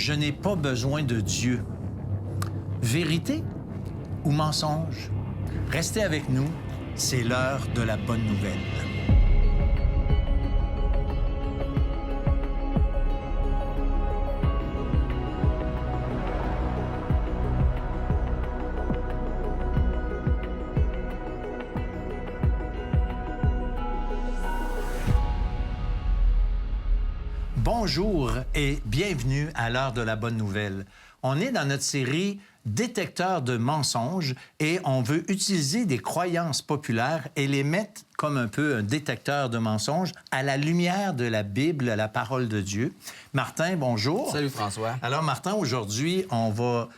Je n'ai pas besoin de Dieu. Vérité ou mensonge? Restez avec nous, c'est l'heure de la bonne nouvelle. Bonjour et bienvenue à l'heure de la bonne nouvelle. On est dans notre série Détecteur de mensonges et on veut utiliser des croyances populaires et les mettre comme un peu un détecteur de mensonges à la lumière de la Bible, la parole de Dieu. Martin, bonjour. Salut François. Alors Martin, aujourd'hui, on va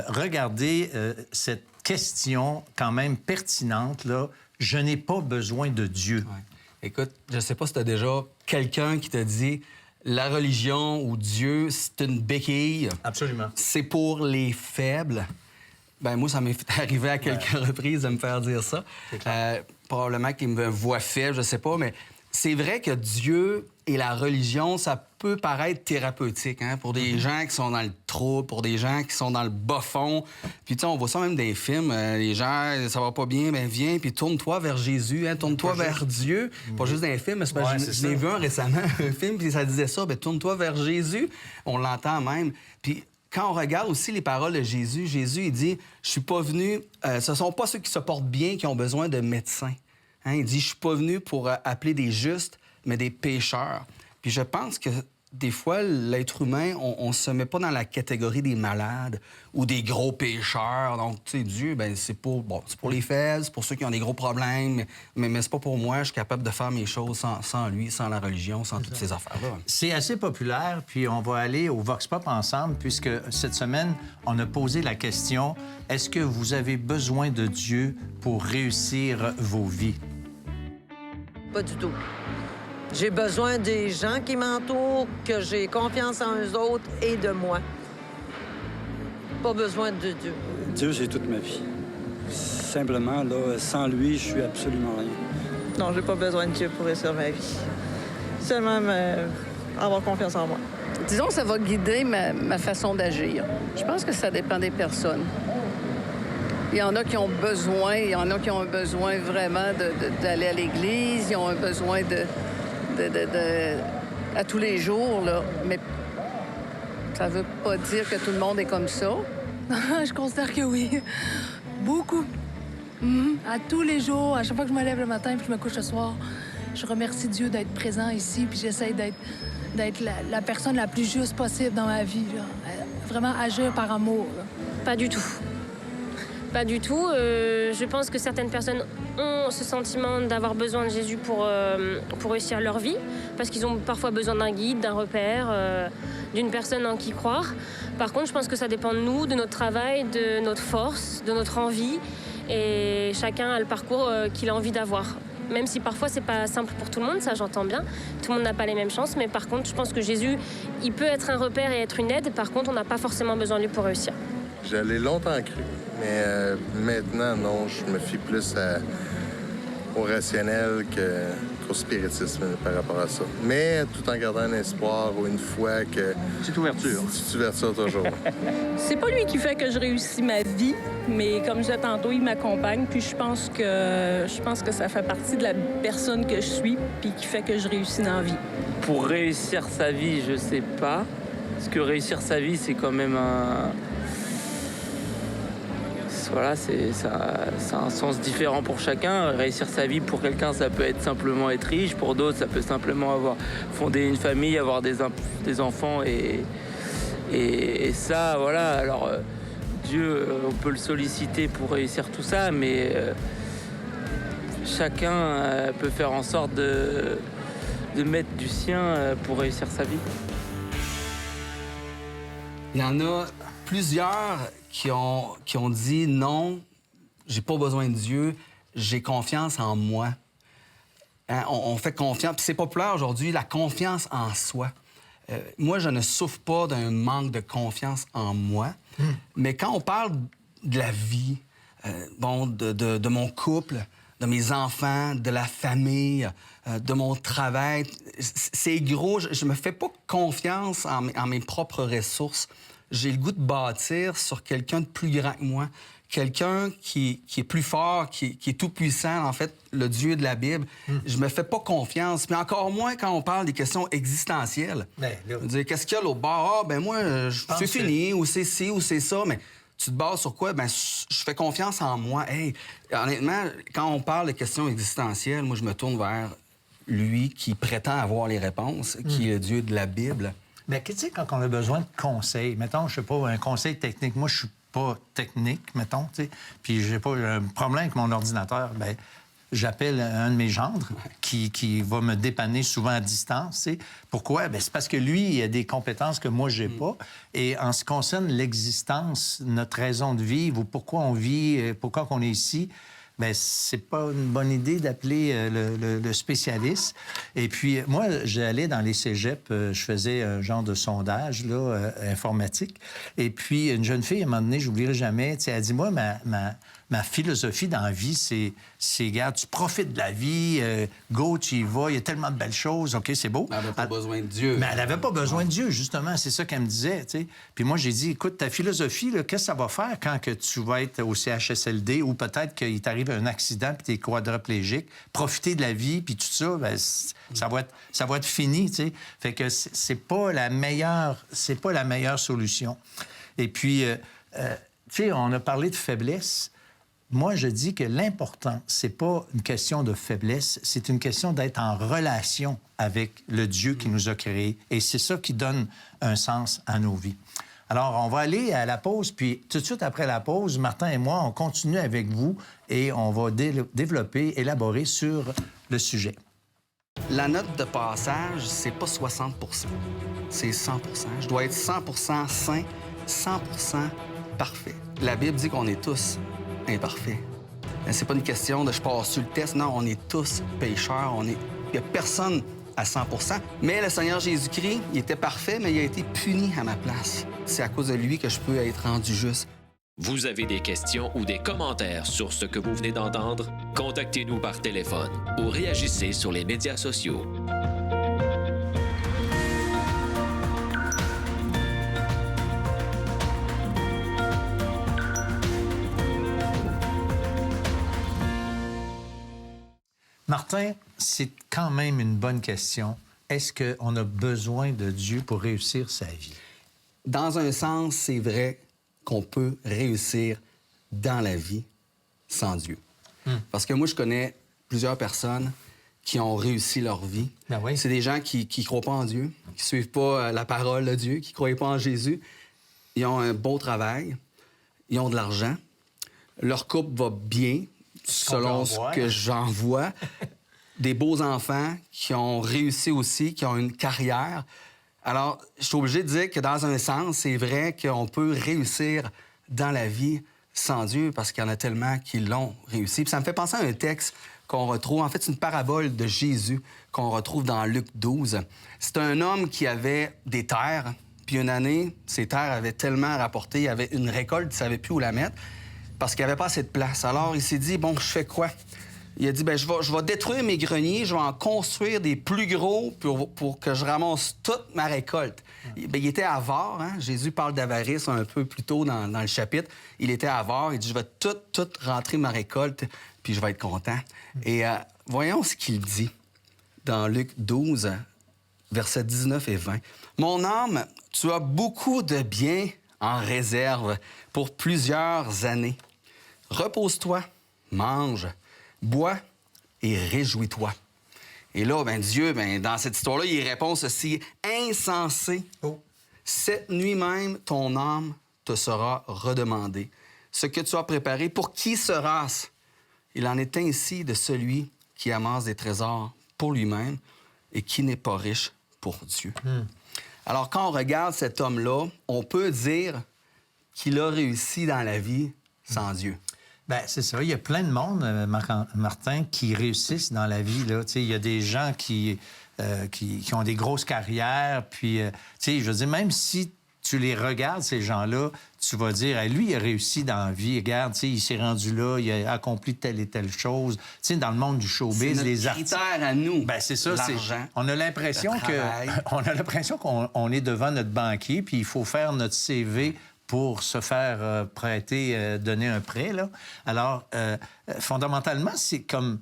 regarder cette question quand même pertinente, là. Je n'ai pas besoin de Dieu. Ouais. Écoute, je sais pas si tu as déjà quelqu'un qui t'a dit la religion ou Dieu, c'est une béquille. Absolument. C'est pour les faibles. Ben moi, ça m'est arrivé à quelques reprises de me faire dire ça. Probablement qu'il me voit faible, je sais pas, mais c'est vrai que Dieu et la religion, ça peut paraître thérapeutique, hein, pour des gens qui sont dans le trouble, pour des gens qui sont dans le bas fond. Puis tu sais, on voit ça même dans les films. Les gens, ça va pas bien, ben viens, puis tourne-toi vers Jésus, hein, tourne-toi vers Dieu. Pas juste dans les films, mais c'est parce que je l'ai vu un récemment, un film, puis ça disait ça, ben tourne-toi vers Jésus. On l'entend même. Puis quand on regarde aussi les paroles de Jésus, Jésus, il dit, je suis pas venu, ce sont pas ceux qui se portent bien qui ont besoin de médecins. Hein, il dit, je suis pas venu pour appeler des justes, mais des pécheurs. Puis je pense que des fois, l'être humain, on se met pas dans la catégorie des malades ou des gros pécheurs. Donc, tu sais, Dieu, ben c'est pour les faibles, c'est pour ceux qui ont des gros problèmes, mais c'est pas pour moi. Je suis capable de faire mes choses sans lui, sans la religion, sans toutes ces affaires-là. C'est assez populaire, puis on va aller au Vox Pop ensemble, puisque cette semaine, on a posé la question, est-ce que vous avez besoin de Dieu pour réussir vos vies? Pas du tout. J'ai besoin des gens qui m'entourent, que j'ai confiance en eux autres et de moi. Pas besoin de Dieu. Dieu, j'ai toute ma vie. Simplement, là, sans lui, je suis absolument rien. Non, j'ai pas besoin de Dieu pour réussir ma vie. Seulement avoir confiance en moi. Disons que ça va guider ma façon d'agir. Je pense que ça dépend des personnes. Il y en a qui ont besoin, vraiment d'aller à l'église, ils ont un besoin à tous les jours, là. Mais ça veut pas dire que tout le monde est comme ça. Je considère que oui. Beaucoup. À tous les jours, à chaque fois que je me lève le matin et que je me couche le soir, je remercie Dieu d'être présent ici, puis j'essaie d'être la personne la plus juste possible dans ma vie, là. Vraiment agir par amour, là. Pas du tout. Pas du tout. Je pense que certaines personnes ont ce sentiment d'avoir besoin de Jésus pour réussir leur vie, parce qu'ils ont parfois besoin d'un guide, d'un repère, d'une personne en qui croire. Par contre, je pense que ça dépend de nous, de notre travail, de notre force, de notre envie, et chacun a le parcours qu'il a envie d'avoir. Même si parfois c'est pas simple pour tout le monde, ça j'entends bien. Tout le monde n'a pas les mêmes chances, mais par contre, je pense que Jésus, il peut être un repère et être une aide. Par contre, on n'a pas forcément besoin de lui pour réussir. J'allais longtemps cru, mais maintenant, non, je me fie plus au rationnel qu'au spiritisme par rapport à ça. Mais tout en gardant un espoir ou une foi que... Petite ouverture. Petite ouverture toujours. C'est pas lui qui fait que je réussis ma vie, mais comme je disais tantôt, il m'accompagne, puis je pense que ça fait partie de la personne que je suis, puis qui fait que je réussis dans la vie. Pour réussir sa vie, je sais pas. Parce que réussir sa vie, c'est quand même un... Voilà, ça a un sens différent pour chacun. Réussir sa vie, pour quelqu'un, ça peut être simplement être riche. Pour d'autres, ça peut simplement avoir fondé une famille, avoir des enfants. Et ça, voilà. Alors, Dieu, on peut le solliciter pour réussir tout ça, mais chacun peut faire en sorte de mettre du sien pour réussir sa vie. Il y en a plusieurs qui ont dit non, j'ai pas besoin de Dieu, j'ai confiance en moi. Hein, on fait confiance. Puis c'est populaire aujourd'hui, la confiance en soi. Moi, je ne souffre pas d'un manque de confiance en moi. Mais quand on parle de la vie, de mon couple, de mes enfants, de la famille, de mon travail. C'est gros. Je me fais pas confiance en mes propres ressources. J'ai le goût de bâtir sur quelqu'un de plus grand que moi. Quelqu'un qui est plus fort, qui est tout-puissant, en fait, le Dieu de la Bible. Je me fais pas confiance. Mais encore moins quand on parle des questions existentielles. Ben, là... Dire, qu'est-ce qu'il y a l'autre bord? Ah, ben moi, c'est fini, ou c'est ci, ou c'est ça. Mais tu te bases sur quoi? Ben, je fais confiance en moi. Hey, honnêtement, quand on parle de questions existentielles, moi, je me tourne vers lui qui prétend avoir les réponses, qui est le Dieu de la Bible. Mais tu sais, quand on a besoin de conseils, mettons, je sais pas, un conseil technique, moi, je suis pas technique, mettons, tu sais, puis j'ai pas un problème avec mon ordinateur, bien, j'appelle un de mes gendres qui va me dépanner souvent à distance, tu sais. Pourquoi? Bien, c'est parce que lui, il a des compétences que moi, j'ai pas. Et en ce qui concerne l'existence, notre raison de vivre, ou pourquoi on vit, pourquoi on est ici, bien, c'est pas une bonne idée d'appeler le spécialiste. Et puis, moi, j'allais dans les cégeps, je faisais un genre de sondage, là, informatique. Et puis, une jeune fille, à un moment donné, je n'oublierai jamais, elle dit, moi, ma philosophie dans la vie, c'est, regarde, tu profites de la vie, go, tu y vas, il y a tellement de belles choses, OK, c'est beau. Elle n'avait pas besoin de Dieu. Mais elle n'avait pas besoin de Dieu, justement, c'est ça qu'elle me disait, tu sais. Puis moi, j'ai dit, écoute, ta philosophie, là, qu'est-ce que ça va faire quand que tu vas être au CHSLD ou peut-être qu'il t'arrive un accident puis tu es quadriplégique, profiter de la vie puis tout ça, bien, ça va être fini, tu sais. Fait que c'est pas la meilleure solution. Et puis, tu sais, on a parlé de faiblesse. Moi, je dis que l'important, c'est pas une question de faiblesse, c'est une question d'être en relation avec le Dieu qui nous a créés. Et c'est ça qui donne un sens à nos vies. Alors, on va aller à la pause, puis tout de suite après la pause, Martin et moi, on continue avec vous et on va développer, élaborer sur le sujet. La note de passage, c'est pas 60 %, c'est 100 %. Je dois être 100 % saint, 100 % parfait. La Bible dit qu'on est tous imparfaits. C'est pas une question de je passe sur le test. Non, on est tous pécheurs. Il n'y a personne à 100 %. Mais le Seigneur Jésus-Christ, il était parfait, mais il a été puni à ma place. C'est à cause de lui que je peux être rendu juste. Vous avez des questions ou des commentaires sur ce que vous venez d'entendre? Contactez-nous par téléphone ou réagissez sur les médias sociaux. Martin, c'est quand même une bonne question. Est-ce qu'on a besoin de Dieu pour réussir sa vie? Dans un sens, c'est vrai qu'on peut réussir dans la vie sans Dieu. Parce que moi, je connais plusieurs personnes qui ont réussi leur vie. Ben oui. C'est des gens qui ne croient pas en Dieu, qui ne suivent pas la parole de Dieu, qui ne croient pas en Jésus. Ils ont un beau travail, ils ont de l'argent, leur couple va bien, selon ce que j'en vois. Des beaux enfants qui ont réussi aussi, qui ont une carrière. Alors, je suis obligé de dire que dans un sens, c'est vrai qu'on peut réussir dans la vie sans Dieu parce qu'il y en a tellement qui l'ont réussi. Puis ça me fait penser à un texte qu'on retrouve, en fait, c'est une parabole de Jésus qu'on retrouve dans Luc 12. C'est un homme qui avait des terres, puis une année, ses terres avaient tellement rapporté, il avait une récolte, il ne savait plus où la mettre parce qu'il n'y avait pas assez de place. Alors, il s'est dit, bon, je fais quoi? Il a dit, bien, je vais détruire mes greniers, je vais en construire des plus gros pour que je ramasse toute ma récolte. Bien, il était avare, hein? Jésus parle d'avarice un peu plus tôt dans le chapitre. Il était avare, il dit, je vais tout rentrer ma récolte, puis je vais être content. Et voyons ce qu'il dit dans Luc 12, versets 19 et 20. « Mon âme, tu as beaucoup de biens en réserve pour plusieurs années. Repose-toi, mange, bois et réjouis-toi. » Et là, Dieu, dans cette histoire-là, il répond ceci, « Insensé, cette nuit même, ton âme te sera redemandée. Ce que tu as préparé, pour qui sera-ce? Il en est ainsi de celui qui amasse des trésors pour lui-même et qui n'est pas riche pour Dieu. » Alors, quand on regarde cet homme-là, on peut dire qu'il a réussi dans la vie sans Dieu. Bien, c'est ça. Il y a plein de monde, Martin, qui réussissent dans la vie, là. Tu sais, il y a des gens qui ont des grosses carrières, puis, tu sais, je veux dire, même si tu les regardes, ces gens-là, tu vas dire, hey, lui, il a réussi dans la vie. Regarde, tu sais, il s'est rendu là, il a accompli telle et telle chose. Tu sais, dans le monde du showbiz, les artistes... C'est notre critère à nous, ben, c'est ça, l'argent, on a l'impression qu'on est devant notre banquier, puis il faut faire notre CV pour se faire prêter, donner un prêt, là. Alors, fondamentalement, c'est comme...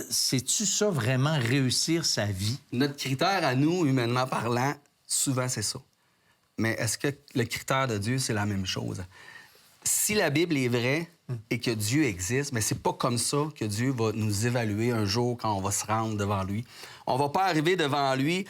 C'est-tu ça, vraiment, réussir sa vie? Notre critère à nous, humainement parlant, souvent, c'est ça. Mais est-ce que le critère de Dieu, c'est la même chose? Si la Bible est vraie et que Dieu existe, mais c'est pas comme ça que Dieu va nous évaluer un jour quand on va se rendre devant lui. On va pas arriver devant lui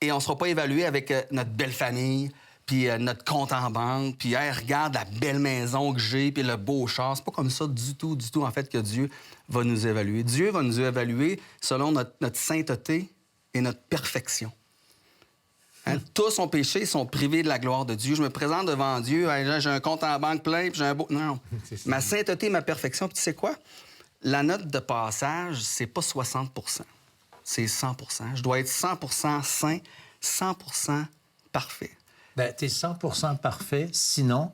et on sera pas évalué avec notre belle famille, puis notre compte en banque, puis hey, regarde la belle maison que j'ai, puis le beau char. C'est pas comme ça du tout, en fait, que Dieu va nous évaluer. Dieu va nous évaluer selon notre sainteté et notre perfection. Hein? Tous ont péché, ils sont privés de la gloire de Dieu. Je me présente devant Dieu, hey, j'ai un compte en banque plein, puis j'ai un beau... Non, ma sainteté, ma perfection, puis tu sais quoi? La note de passage, c'est pas 60 %, c'est 100 %. Je dois être 100 % saint, 100 % parfait. Bien, t'es 100 % parfait, sinon,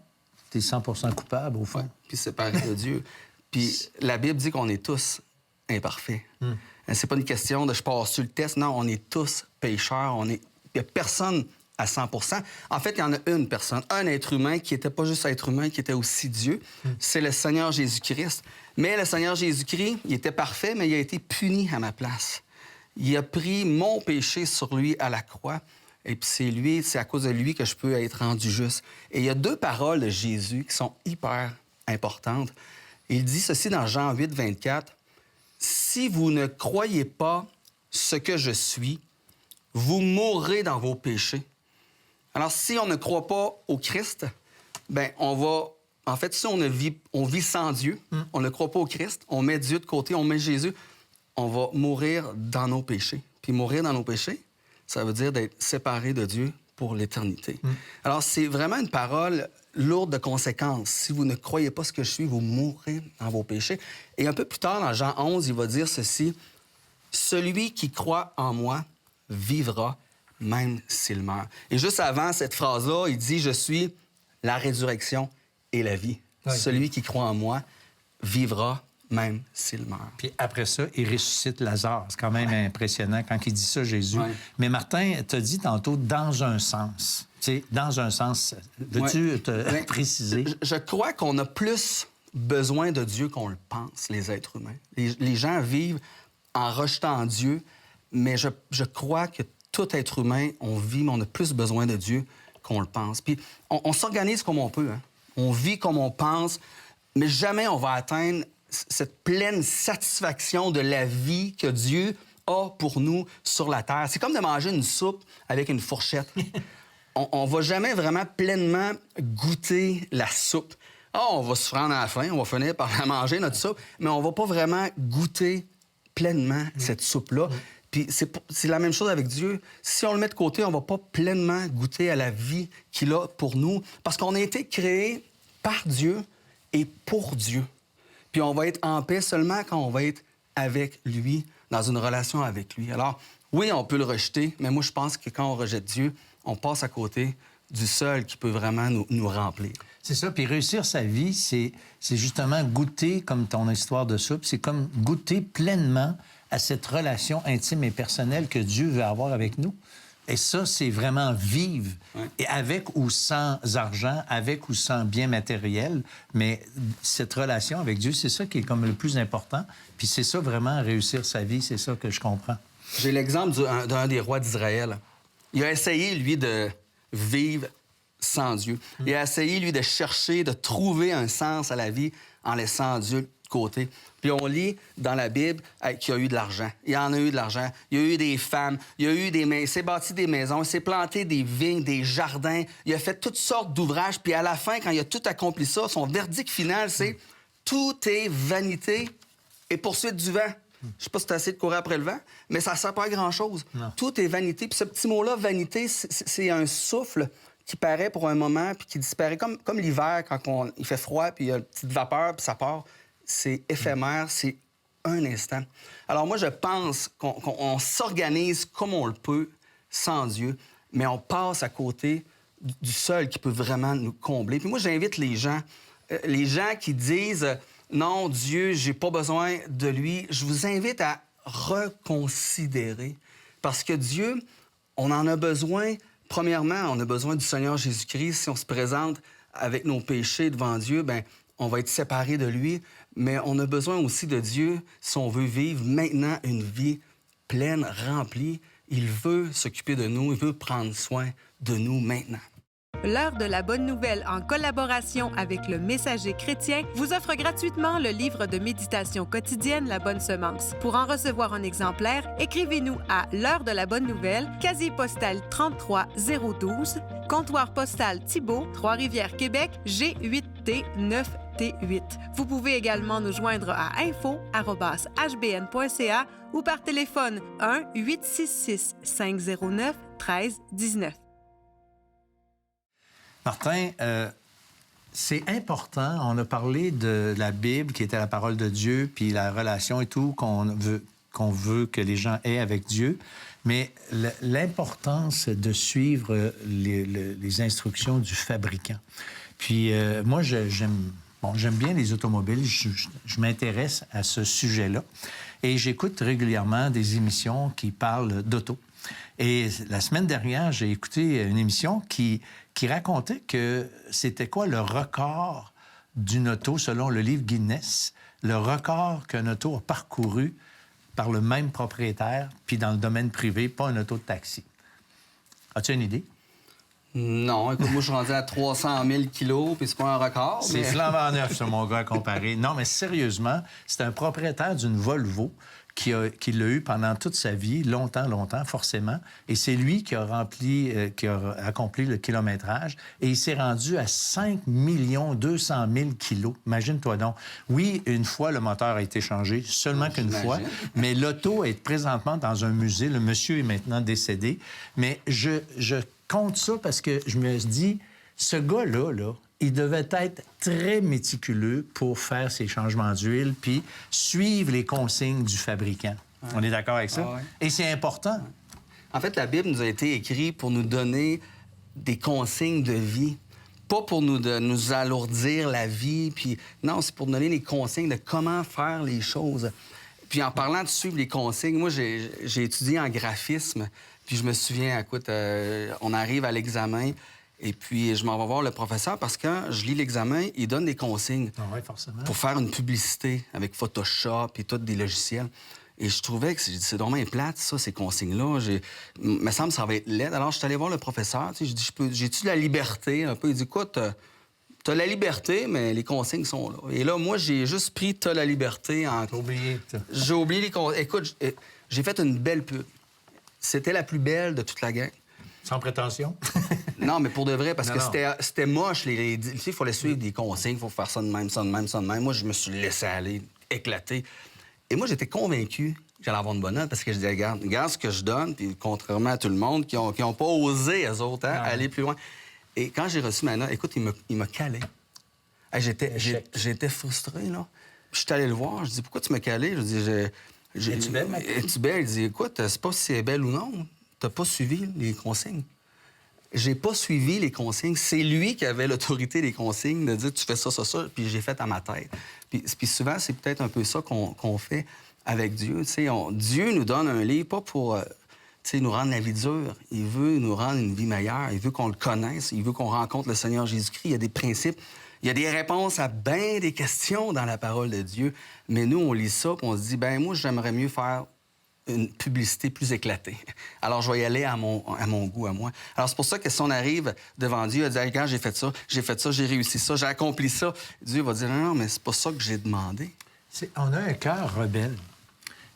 t'es 100 % coupable, au fond. Ouais, puis séparé de Dieu. Puis la Bible dit qu'on est tous imparfaits. C'est pas une question de je passe sur le test. Non, on est tous pécheurs. Il n'y a personne à 100 %. En fait, il y en a une personne, un être humain qui n'était pas juste être humain, qui était aussi Dieu. C'est le Seigneur Jésus-Christ. Mais le Seigneur Jésus-Christ, il était parfait, mais il a été puni à ma place. Il a pris mon péché sur lui à la croix. Et puis c'est à cause de lui que je peux être rendu juste. Et il y a 2 paroles de Jésus qui sont hyper importantes. Il dit ceci dans Jean 8, 24. « Si vous ne croyez pas ce que je suis, vous mourrez dans vos péchés. » Alors, si on ne croit pas au Christ, bien, on va... En fait, si on vit sans Dieu, on ne croit pas au Christ, on met Dieu de côté, on met Jésus, on va mourir dans nos péchés. Puis mourir dans nos péchés, ça veut dire d'être séparé de Dieu pour l'éternité. Alors, c'est vraiment une parole lourde de conséquences. Si vous ne croyez pas ce que je suis, vous mourrez dans vos péchés. Et un peu plus tard, dans Jean 11, il va dire ceci. « Celui qui croit en moi vivra, même s'il meurt. » Et juste avant cette phrase-là, il dit « Je suis la résurrection et la vie. Oui. Celui qui croit en moi vivra, même s'il meurt. » Puis après ça, il ressuscite Lazare. C'est quand même impressionnant quand il dit ça, Jésus. Ouais. Mais Martin, t'as dit tantôt « dans un sens ». Tu sais, dans un sens, veux-tu te préciser? Je crois qu'on a plus besoin de Dieu qu'on le pense, les êtres humains. Les gens vivent en rejetant Dieu, mais je crois que tout être humain, on vit, mais on a plus besoin de Dieu qu'on le pense. Puis on s'organise comme on peut, hein? On vit comme on pense, mais jamais on va atteindre cette pleine satisfaction de la vie que Dieu a pour nous sur la terre. C'est comme de manger une soupe avec une fourchette. On va jamais vraiment pleinement goûter la soupe. On va se rendre à la fin, on va finir par la manger, notre soupe, mais on va pas vraiment goûter pleinement cette soupe-là. Puis c'est la même chose avec Dieu. Si on le met de côté, on va pas pleinement goûter à la vie qu'il a pour nous, parce qu'on a été créé par Dieu et pour Dieu. Puis on va être en paix seulement quand on va être avec lui, dans une relation avec lui. Alors, oui, on peut le rejeter, mais moi, je pense que quand on rejette Dieu, on passe à côté du seul qui peut vraiment nous remplir. C'est ça. Puis réussir sa vie, c'est justement goûter, comme ton histoire de soupe, c'est comme goûter pleinement à cette relation intime et personnelle que Dieu veut avoir avec nous. Et ça, c'est vraiment vivre, et avec ou sans argent, avec ou sans bien matériel, mais cette relation avec Dieu, c'est ça qui est comme le plus important. Puis c'est ça vraiment, réussir sa vie, c'est ça que je comprends. J'ai l'exemple d'un des rois d'Israël. Il a essayé, lui, de vivre sans Dieu. Il a essayé, lui, de chercher, de trouver un sens à la vie en laissant Dieu de côté. Puis on lit dans la Bible qu'il y a eu de l'argent. Il y en a eu de l'argent. Il y a eu des femmes. Il y a eu il s'est bâti des maisons. Il s'est planté des vignes, des jardins. Il a fait toutes sortes d'ouvrages. Puis à la fin, quand il a tout accompli ça, son verdict final, c'est « Tout est vanité et poursuite du vent ». Je sais pas si tu as essayé de courir après le vent, mais ça ne sert pas à grand-chose. Tout est vanité. Puis ce petit mot-là, vanité, c'est un souffle qui paraît pour un moment puis qui disparaît comme l'hiver quand il fait froid puis il y a une petite vapeur puis ça part. C'est éphémère, c'est un instant. Alors moi, je pense qu'on s'organise comme on le peut sans Dieu, mais on passe à côté du seul qui peut vraiment nous combler. Puis moi, j'invite les gens qui disent non, Dieu, j'ai pas besoin de lui. Je vous invite à reconsidérer. Parce que Dieu, on en a besoin. Premièrement, on a besoin du Seigneur Jésus-Christ. Si on se présente avec nos péchés devant Dieu, bien, on va être séparés de lui. Mais on a besoin aussi de Dieu si on veut vivre maintenant une vie pleine, remplie. Il veut s'occuper de nous, il veut prendre soin de nous maintenant. L'heure de la bonne nouvelle, en collaboration avec le Messager chrétien, vous offre gratuitement le livre de méditation quotidienne La Bonne Semence. Pour en recevoir un exemplaire, écrivez-nous à l'heure de la bonne nouvelle, casier postal 33012, comptoir postal Thibault, Trois-Rivières, Québec, G8T 9T8. Vous pouvez également nous joindre à info@hbn.ca ou par téléphone 1-866-509-1319. Martin, c'est important. On a parlé de la Bible, qui était la parole de Dieu, puis la relation et tout qu'on veut que les gens aient avec Dieu. Mais l'importance de suivre les instructions du fabricant. Puis moi, j'aime bien les automobiles. Je m'intéresse à ce sujet-là. Et j'écoute régulièrement des émissions qui parlent d'auto. Et la semaine dernière, j'ai écouté une émission qui racontait que c'était quoi le record d'une auto selon le livre Guinness, le record qu'un auto a parcouru par le même propriétaire, puis dans le domaine privé, pas une auto de taxi. As-tu une idée? Non, écoute, moi, je suis rendu à 300 000 kilos, puis c'est pas un record. C'est flambant neuf, ça, mon gars, à comparer. Non, mais sérieusement, c'est un propriétaire d'une Volvo qui l'a eu pendant toute sa vie, longtemps, forcément. Et c'est lui qui a accompli le kilométrage. Et il s'est rendu à 5 200 000 kilos. Imagine-toi donc. Oui, une fois, le moteur a été changé, seulement qu'une fois. Mais l'auto est présentement dans un musée. Le monsieur est maintenant décédé. Mais je compte ça parce que je me dis, ce gars-là, il devait être très méticuleux pour faire ses changements d'huile puis suivre les consignes du fabricant. Ouais. On est d'accord avec ça? Ah ouais. Et c'est important. Ouais. En fait, la Bible nous a été écrite pour nous donner des consignes de vie. Pas pour nous alourdir la vie. Puis non, c'est pour nous donner les consignes de comment faire les choses. Puis en parlant de suivre les consignes, moi, j'ai étudié en graphisme. Puis je me souviens, écoute, on arrive à l'examen. Et puis, je m'en vais voir le professeur parce que quand je lis l'examen, il donne des consignes pour faire une publicité avec Photoshop et tous des logiciels. Et je trouvais que c'est dommage plate, ça, ces consignes-là. Il me semble que ça va être laid. Alors, je suis allé voir le professeur. Je dis, j'ai-tu la liberté un peu? Il dit, écoute, t'as la liberté, mais les consignes sont là. Et là, moi, j'ai juste pris t'as la liberté en... T'as oublié. J'ai oublié les consignes. Écoute, j'ai fait une belle pub. C'était la plus belle de toute la gang. Sans prétention? Non, mais pour de vrai, parce que c'était moche. Tu sais, il fallait suivre des consignes, il faut faire ça de même, ça de même, ça de même. Moi, je me suis laissé aller, éclater. Et moi, j'étais convaincu que j'allais avoir une bonne note parce que je disais, regarde ce que je donne, puis contrairement à tout le monde, qui ont pas osé, eux autres, aller plus loin. Et quand j'ai reçu ma note, écoute, il m'a calé. Hey, j'étais frustré, là. Puis je suis allé le voir, je dis, pourquoi tu m'as calé? Je dis, es-tu belle, ma fille? Es-tu belle? Il dit, écoute, c'est pas si elle est belle ou non. T'as pas suivi les consignes. J'ai pas suivi les consignes. C'est lui qui avait l'autorité des consignes de dire tu fais ça, puis j'ai fait à ma tête. Puis souvent, c'est peut-être un peu ça qu'on fait avec Dieu. Dieu nous donne un livre pas pour nous rendre la vie dure. Il veut nous rendre une vie meilleure. Il veut qu'on le connaisse. Il veut qu'on rencontre le Seigneur Jésus-Christ. Il y a des principes. Il y a des réponses à bien des questions dans la parole de Dieu. Mais nous, on lit ça, puis on se dit, ben moi, j'aimerais mieux faire une publicité plus éclatée. Alors, je vais y aller à mon goût, à moi. Alors, c'est pour ça que si on arrive devant Dieu, il va dire, quand j'ai fait ça, j'ai réussi ça, j'ai accompli ça, Dieu va dire, non, mais c'est pas ça que j'ai demandé. On a un cœur rebelle.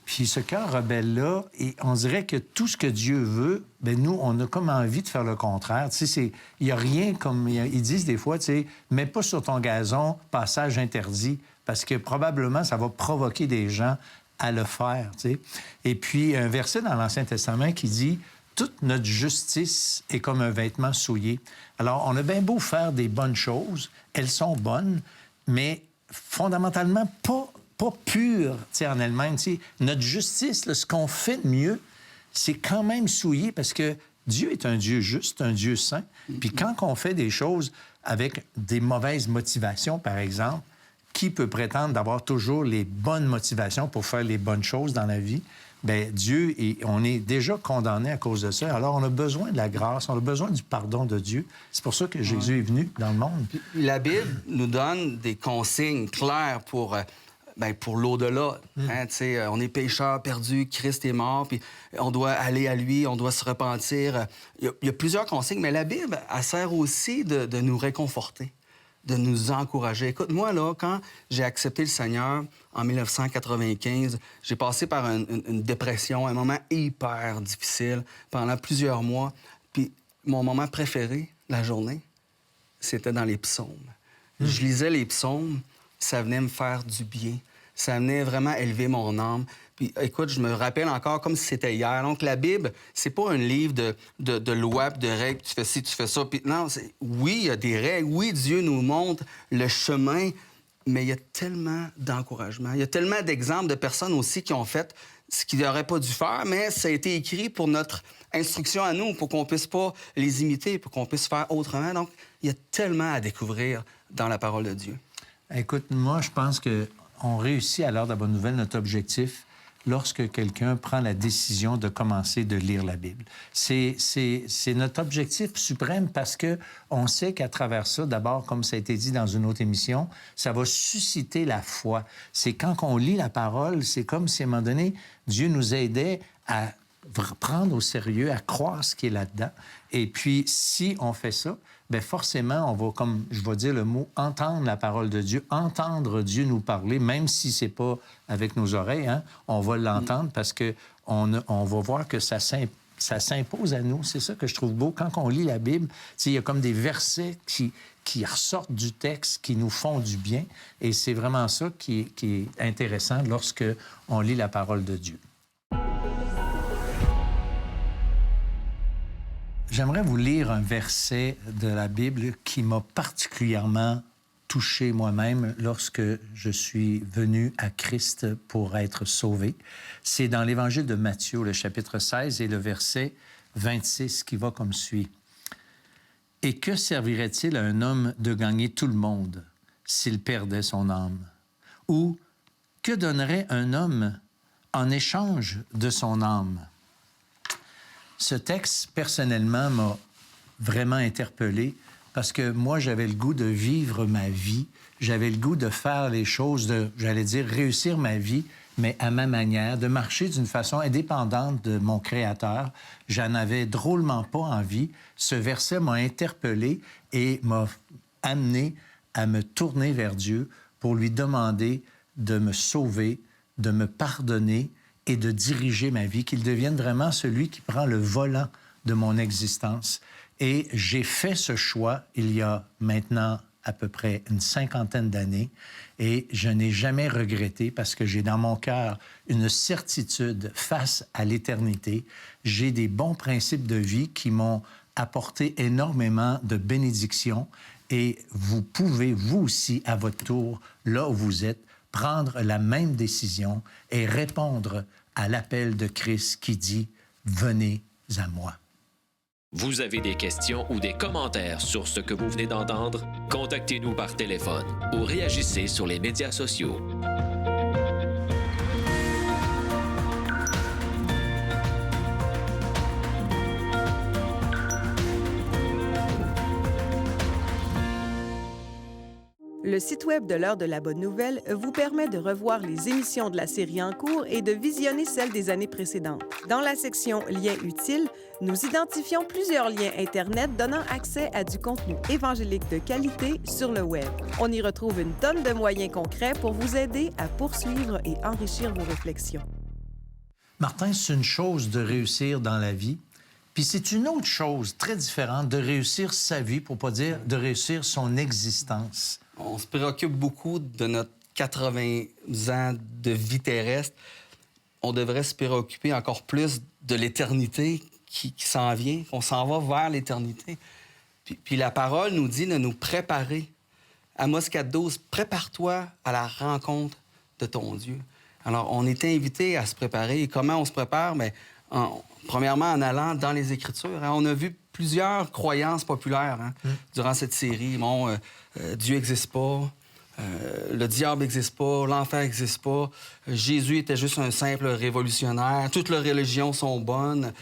Puis ce cœur rebelle-là, on dirait que tout ce que Dieu veut, bien, nous, on a comme envie de faire le contraire. Tu sais, il n'y a rien comme... Ils disent des fois, tu sais, mets pas sur ton gazon, passage interdit, parce que probablement, ça va provoquer des gens à le faire, tu sais. Et puis, un verset dans l'Ancien Testament qui dit « Toute notre justice est comme un vêtement souillé. » Alors, on a bien beau faire des bonnes choses, elles sont bonnes, mais fondamentalement pas pures, tu sais, en elles-mêmes. Tu sais, notre justice, là, ce qu'on fait de mieux, c'est quand même souillé parce que Dieu est un Dieu juste, un Dieu saint. Puis quand on fait des choses avec des mauvaises motivations, par exemple, qui peut prétendre d'avoir toujours les bonnes motivations pour faire les bonnes choses dans la vie? Bien, Dieu, on est déjà condamné à cause de ça. Alors, on a besoin de la grâce, on a besoin du pardon de Dieu. C'est pour ça que Jésus est venu dans le monde. La Bible nous donne des consignes claires pour l'au-delà. Hein, on est pécheurs perdus, Christ est mort, puis on doit aller à lui, on doit se repentir. Il y a plusieurs consignes, mais la Bible, elle sert aussi de nous réconforter, de nous encourager. Écoute, moi, là, quand j'ai accepté le Seigneur en 1995, j'ai passé par une dépression, un moment hyper difficile pendant plusieurs mois. Puis mon moment préféré de la journée, c'était dans les psaumes. Je lisais les psaumes, ça venait me faire du bien. Ça venait vraiment élever mon âme. Puis, écoute, je me rappelle encore comme si c'était hier. Donc, la Bible, c'est pas un livre de lois, de règles. Tu fais ci, tu fais ça. Puis, non, oui, il y a des règles. Oui, Dieu nous montre le chemin, mais il y a tellement d'encouragement. Il y a tellement d'exemples de personnes aussi qui ont fait ce qu'ils n'auraient pas dû faire, mais ça a été écrit pour notre instruction à nous, pour qu'on puisse pas les imiter, pour qu'on puisse faire autrement. Donc, il y a tellement à découvrir dans la parole de Dieu. Écoute, moi, je pense qu'on réussit à l'heure de la bonne nouvelle notre objectif lorsque quelqu'un prend la décision de commencer de lire la Bible. C'est notre objectif suprême parce qu'on sait qu'à travers ça, d'abord, comme ça a été dit dans une autre émission, ça va susciter la foi. C'est quand on lit la parole, c'est comme si à un moment donné, Dieu nous aidait à prendre au sérieux, à croire ce qui est là-dedans. Et puis, si on fait ça, bien forcément, on va, comme je vais dire le mot, entendre la parole de Dieu, entendre Dieu nous parler, même si c'est pas avec nos oreilles, hein, on va l'entendre parce qu'on va voir que ça s'impose à nous. C'est ça que je trouve beau. Quand on lit la Bible, il y a comme des versets qui ressortent du texte, qui nous font du bien. Et c'est vraiment ça qui est intéressant lorsque on lit la parole de Dieu. J'aimerais vous lire un verset de la Bible qui m'a particulièrement touché moi-même lorsque je suis venu à Christ pour être sauvé. C'est dans l'Évangile de Matthieu, le chapitre 16 et le verset 26 qui va comme suit. « Et que servirait-il à un homme de gagner tout le monde s'il perdait son âme? Ou que donnerait un homme en échange de son âme? » Ce texte, personnellement, m'a vraiment interpellé parce que moi, j'avais le goût de vivre ma vie. J'avais le goût de faire les choses, j'allais dire, réussir ma vie, mais à ma manière, de marcher d'une façon indépendante de mon Créateur. J'en avais drôlement pas envie. Ce verset m'a interpellé et m'a amené à me tourner vers Dieu pour lui demander de me sauver, de me pardonner et de diriger ma vie, qu'il devienne vraiment celui qui prend le volant de mon existence. Et j'ai fait ce choix il y a maintenant à peu près une 50aine d'années et je n'ai jamais regretté parce que j'ai dans mon cœur une certitude face à l'éternité. J'ai des bons principes de vie qui m'ont apporté énormément de bénédictions et vous pouvez, vous aussi, à votre tour, là où vous êtes, prendre la même décision et répondre à l'appel de Christ qui dit « Venez à moi ». Vous avez des questions ou des commentaires sur ce que vous venez d'entendre? Contactez-nous par téléphone ou réagissez sur les médias sociaux. Le site web de l'Heure de la Bonne Nouvelle vous permet de revoir les émissions de la série en cours et de visionner celles des années précédentes. Dans la section « Liens utiles », nous identifions plusieurs liens Internet donnant accès à du contenu évangélique de qualité sur le web. On y retrouve une tonne de moyens concrets pour vous aider à poursuivre et enrichir vos réflexions. Martin, c'est une chose de réussir dans la vie, puis c'est une autre chose très différente de réussir sa vie, pour pas dire de réussir son existence. On se préoccupe beaucoup de notre 80 ans de vie terrestre. On devrait se préoccuper encore plus de l'éternité qui s'en vient. On s'en va vers l'éternité. Puis la parole nous dit de nous préparer. Amos 4.12, prépare-toi à la rencontre de ton Dieu. Alors, on est invité à se préparer. Et comment on se prépare? Bien, premièrement, en allant dans les Écritures. Hein. On a vu plusieurs croyances populaires durant cette série. Bon, Dieu n'existe pas, le diable n'existe pas, l'enfer n'existe pas, Jésus était juste un simple révolutionnaire, toutes les religions sont bonnes.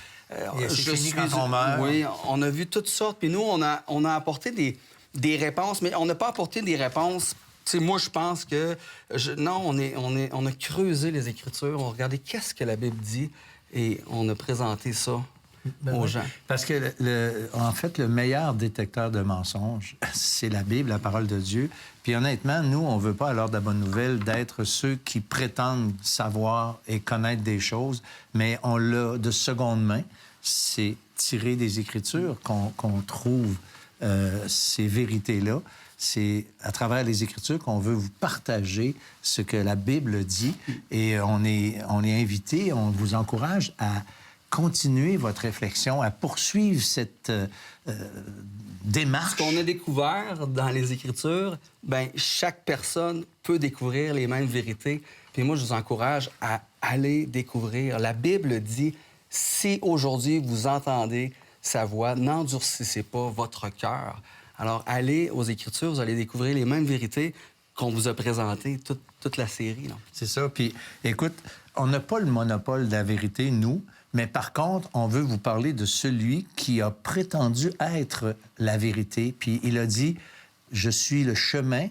C'est fini quand on meurt. Oui, on a vu toutes sortes. Puis nous, on a apporté des réponses, mais on n'a pas apporté des réponses. Tu sais, moi, je pense que... on a creusé les Écritures, on a regardé qu'est-ce que la Bible dit et on a présenté ça aux gens. Parce que, en fait, le meilleur détecteur de mensonges, c'est la Bible, la parole de Dieu. Puis honnêtement, nous, on ne veut pas, à l'heure de la bonne nouvelle, d'être ceux qui prétendent savoir et connaître des choses, mais on l'a de seconde main. C'est tiré des Écritures qu'on trouve ces vérités-là. C'est à travers les Écritures qu'on veut vous partager ce que la Bible dit. Et on est invité, on vous encourage à continuer votre réflexion, à poursuivre cette démarche. Ce qu'on a découvert dans les Écritures, bien, chaque personne peut découvrir les mêmes vérités. Puis moi, je vous encourage à aller découvrir. La Bible dit, si aujourd'hui vous entendez sa voix, n'endurcissez pas votre cœur. Alors, allez aux Écritures, vous allez découvrir les mêmes vérités qu'on vous a présentées toute la série. Là. C'est ça. Puis, écoute, on n'a pas le monopole de la vérité, nous, mais par contre, on veut vous parler de celui qui a prétendu être la vérité. Puis, il a dit, « Je suis le chemin,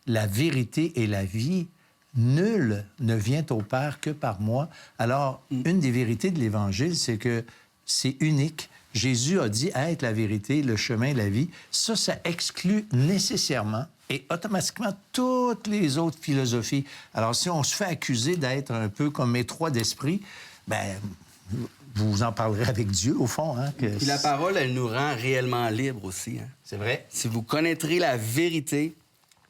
la vérité et la vie. Nul ne vient au Père que par moi. » Alors, une des vérités de l'Évangile, c'est que c'est unique. Jésus a dit être la vérité, le chemin, la vie. Ça exclut nécessairement et automatiquement toutes les autres philosophies. Alors, si on se fait accuser d'être un peu comme étroit d'esprit, bien, vous en parlerez avec Dieu, au fond. Hein, Puis la parole, elle nous rend réellement libres aussi. Hein? C'est vrai. Si vous connaîtrez la vérité,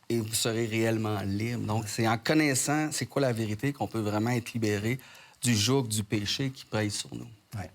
et vous serez réellement libre. Donc, c'est en connaissant c'est quoi la vérité qu'on peut vraiment être libéré du joug du péché qui pèse sur nous. Ouais.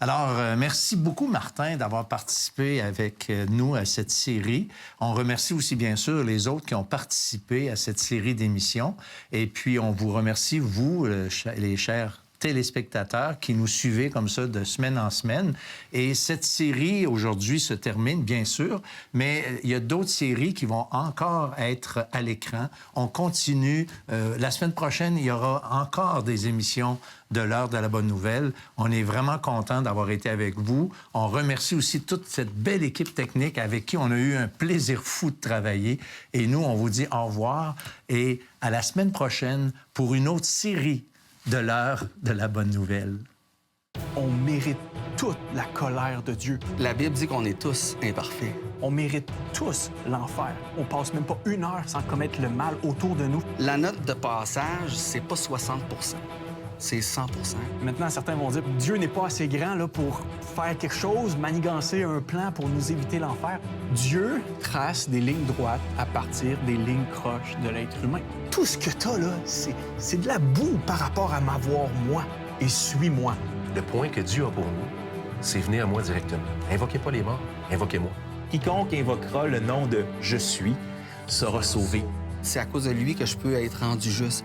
Alors, merci beaucoup, Martin, d'avoir participé avec nous à cette série. On remercie aussi, bien sûr, les autres qui ont participé à cette série d'émissions. Et puis, on vous remercie, vous, les chers téléspectateurs qui nous suivez comme ça de semaine en semaine. Et cette série, aujourd'hui, se termine, bien sûr, mais il y a d'autres séries qui vont encore être à l'écran. On continue. La semaine prochaine, il y aura encore des émissions de l'heure de la bonne nouvelle. On est vraiment content d'avoir été avec vous. On remercie aussi toute cette belle équipe technique avec qui on a eu un plaisir fou de travailler. Et nous, on vous dit au revoir et à la semaine prochaine pour une autre série de l'heure de la bonne nouvelle. On mérite toute la colère de Dieu. La Bible dit qu'on est tous imparfaits. On mérite tous l'enfer. On passe même pas une heure sans commettre le mal autour de nous. La note de passage, c'est pas 60%, c'est 100%. Maintenant, certains vont dire, Dieu n'est pas assez grand là, pour faire quelque chose, manigancer un plan pour nous éviter l'enfer. Dieu trace des lignes droites à partir des lignes croches de l'être humain. Tout ce que t'as là, c'est de la boue par rapport à m'avoir moi. Et suis-moi. Le point que Dieu a pour nous, c'est venez à moi directement. Invoquez pas les morts, invoquez-moi. Quiconque invoquera le nom de « Je suis » sera sauvé. C'est à cause de lui que je peux être rendu juste.